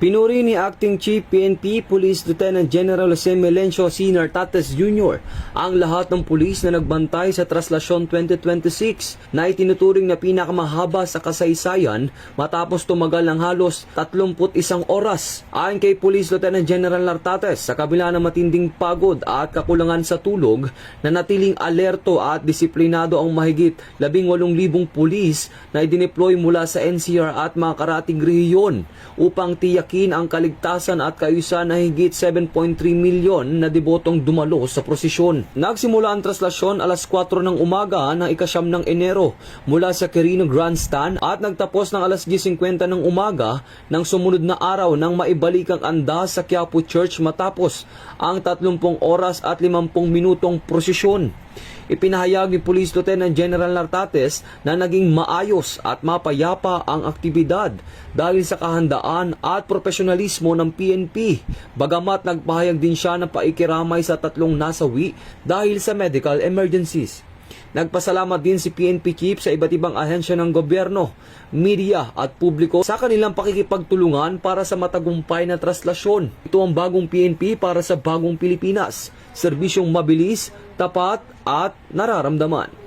Pinuri ni Acting Chief PNP Police Lieutenant General Jose Melencio C. Nartates Jr. ang lahat ng pulis na nagbantay sa Traslasyon 2026 na itinuturing na pinakamahaba sa kasaysayan matapos tumagal ng halos 31 oras. Ayon kay Police Lieutenant General Nartates, sa kabila ng matinding pagod at kakulangan sa tulog, nanatiling alerto at disiplinado ang mahigit 18,000 pulis na idineploy mula sa NCR at mga karatig rehiyon upang tiyakin ang kaligtasan at kaayusan na higit 7.3 milyon na debotong dumalo sa prosesyon. Nagsimula ang traslasyon alas 4 ng umaga ng ika-9 ng Enero mula sa Quirino Grandstand at nagtapos ng alas 10:50 ng umaga ng sumunod na araw nang maibalik ang andas sa Quiapo Church matapos ang 30 oras at 50 minutong prosesyon. Ipinahayag ni Police Lieutenant General Nartates na naging maayos at mapayapa ang aktibidad dahil sa kahandaan at profesionalismo ng PNP. Bagamat nagpahayag din siya ng paikiramay sa 3 nasawi dahil sa medical emergencies. Nagpasalamat din si PNP Chief sa iba't ibang ahensya ng gobyerno, media at publiko sa kanilang pakikipagtulungan para sa matagumpay na traslasyon. Ito ang bagong PNP para sa bagong Pilipinas. Serbisyong mabilis, tapat at nararamdaman.